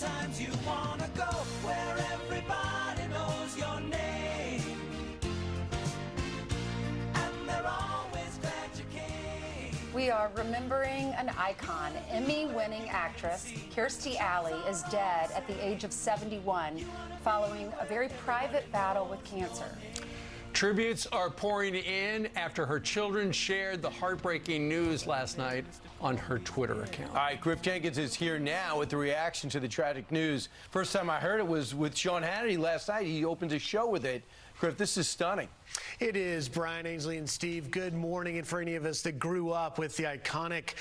Sometimes you wanna go where everybody knows your name, and they're always glad you came. We are remembering an icon. Emmy-winning actress Kirstie Alley is dead at the age of 71 following a very private battle with cancer. Tributes are pouring in after her children shared the heartbreaking news last night on her Twitter account. All right, Griff Jenkins is here now with the reaction to the tragic news. First time I heard it was with Sean Hannity last night. He opened his show with it. Griff, this is stunning. It is. Brian, Ainsley, and Steve, good morning. And for any of us that grew up with the iconic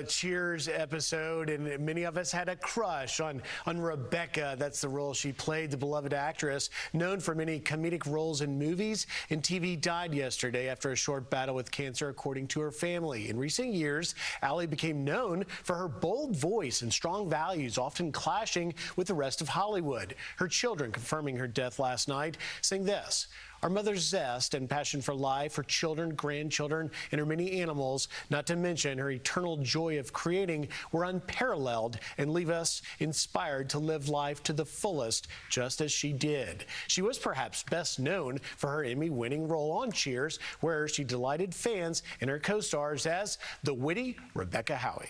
Cheers episode, and many of us had a crush on Rebecca. That's the role she played. The beloved actress, known for many comedic roles in movies and TV, died yesterday after a short battle with cancer, according to her family. In recent years, Alley became known for her bold voice and strong values, often clashing with the rest of Hollywood. Her children, confirming her death last night, saying this: "Our mother's zest and passion for life, her children, grandchildren, and her many animals, not to mention her eternal joy of creating, were unparalleled and leave us inspired to live life to the fullest, just as she did." She was perhaps best known for her Emmy-winning role on Cheers, where she delighted fans and her co-stars as the witty Rebecca Howie.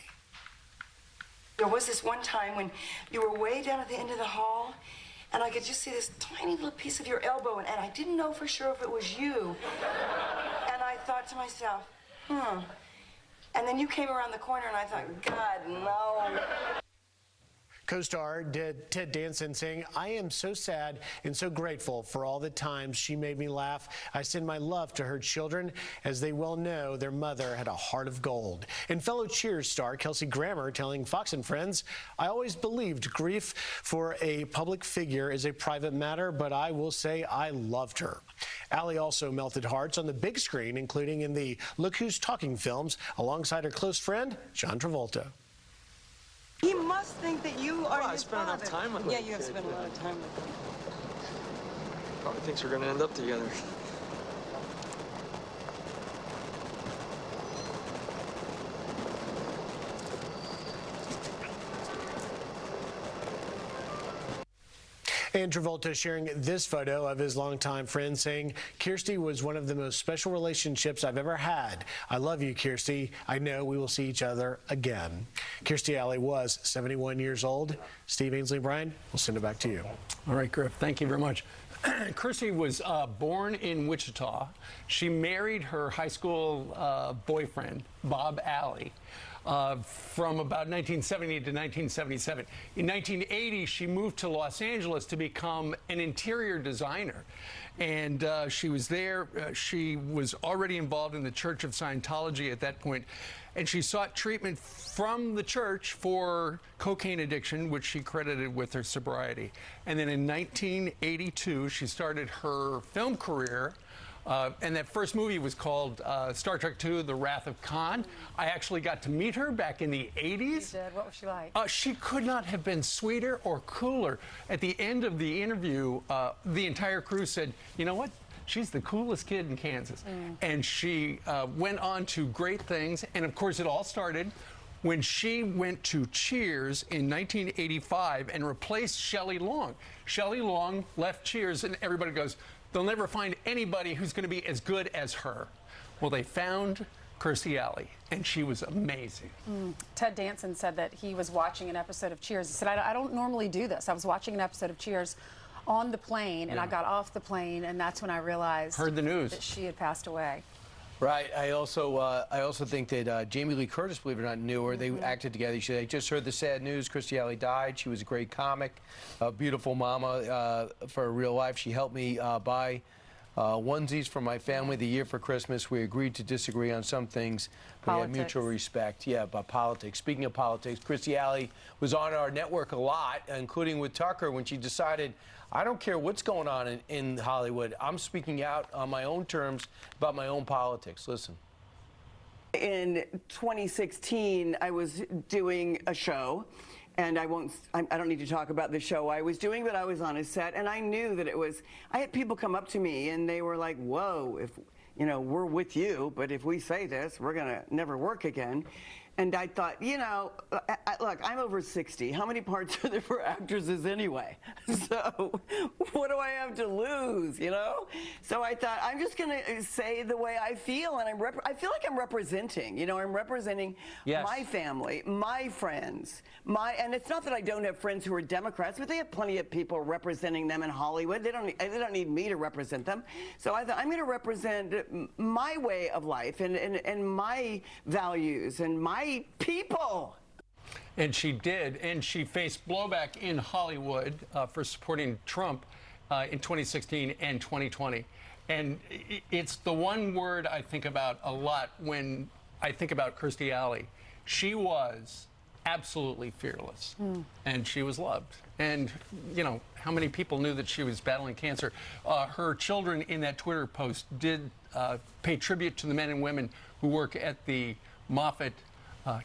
There was this one time when you were way down at the end of the hall, and I could just see this tiny little piece of your elbow, and I didn't know for sure if it was you. And I thought to myself, And then you came around the corner, and I thought, God, no. Co-star Ted Danson saying, "I am so sad and so grateful for all the times she made me laugh. I send my love to her children. As they well know, their mother had a heart of gold." And fellow Cheers star Kelsey Grammer telling Fox and Friends, "I always believed grief for a public figure is a private matter, but I will say I loved her." Alley also melted hearts on the big screen, including in the Look Who's Talking films, alongside her close friend, John Travolta. He must think that you are I his spent father. enough time with him. Yeah, you have spent a lot of time with him. Probably thinks we're gonna end up together. And Travolta sharing this photo of his longtime friend, saying, "Kirstie was one of the most special relationships I've ever had. I love you, Kirstie. I know we will see each other again." Kirstie Alley was 71 years old. Steve, Ainsley, Brian, we'll send it back to you. All right, Griff, thank you very much. Kirstie was born in Wichita. She married her high school boyfriend, Bob Alley, from about 1970 to 1977. In 1980, she moved to Los Angeles to become an interior designer. And she was there. She was already involved in the Church of Scientology at that point. And she sought treatment from the church for cocaine addiction, which she credited with her sobriety. And then in 1982, she started her film career. And that first movie was called Star Trek II, The Wrath of Khan. I actually got to meet her back in the 80s. You did? What was she like? She could not have been sweeter or cooler. At the end of the interview, the entire crew said, "You know what? She's the coolest kid in Kansas." And she went on to great things. And, of course, it all started when she went to Cheers in 1985 and replaced Shelley Long. Shelley Long left Cheers, and everybody goes, "They'll never find anybody who's going to be as good as her." Well, they found Kirstie Alley, and she was amazing. Ted Danson said that he was watching an episode of Cheers. He said, I don't normally do this. I was watching an episode of Cheers on the plane, and I got off the plane, and that's when I realized Heard the news. that she had passed away. Right. I also think that Jamie Lee Curtis, believe it or not, knew her. They acted together. I just heard the sad news. Kirstie Alley died. She was a great comic, a beautiful mama for her real life. She helped me buy onesies for my family the year for Christmas. We agreed to disagree on some things. But we had mutual respect. Yeah, about politics. Speaking of politics, Kirstie Alley was on our network a lot, including with Tucker, when she decided, I don't care what's going on in Hollywood. I'm speaking out on my own terms about my own politics. Listen. In 2016, I was doing a show, and I don't need to talk about the show I was doing, but I was on a set, and I knew that I had people come up to me, and they were like, "Whoa, if, we're with you, but if we say this, we're gonna never work again." And I thought, you know, look, I'm over 60. How many parts are there for actresses anyway? So what do I have to lose, you know? So I thought, I'm just going to say the way I feel, and I feel like I'm representing. You know, I'm representing my family, my friends, and it's not that I don't have friends who are Democrats, but they have plenty of people representing them in Hollywood. They don't need me to represent them. So I thought, I'm going to represent my way of life and my values and my people. And she did, and she faced blowback in Hollywood for supporting Trump in 2016 and 2020. And it's the one word I think about a lot when I think about Kirstie Alley. She was absolutely fearless, and she was loved. And, you know, how many people knew that she was battling cancer? Her children in that Twitter post did pay tribute to the men and women who work at the Moffitt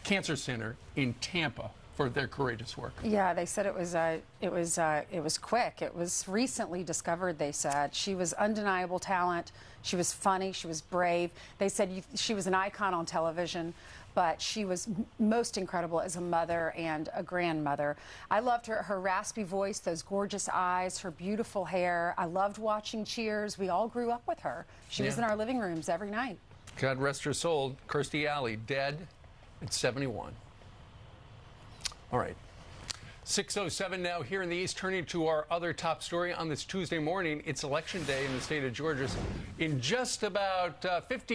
Cancer Center in Tampa for their courageous work. Yeah, they said it was quick. It was recently discovered. They said she was undeniable talent. She was funny. She was brave. They said she was an icon on television, but she was most incredible as a mother and a grandmother. I loved her raspy voice, those gorgeous eyes, her beautiful hair. I loved watching Cheers. We all grew up with her. She was in our living rooms every night. God rest her soul. Kirstie Alley, dead at 71. All right. 6:07 now here in the East. Turning to our other top story on this Tuesday morning. It's Election Day in the state of Georgia. In just about 50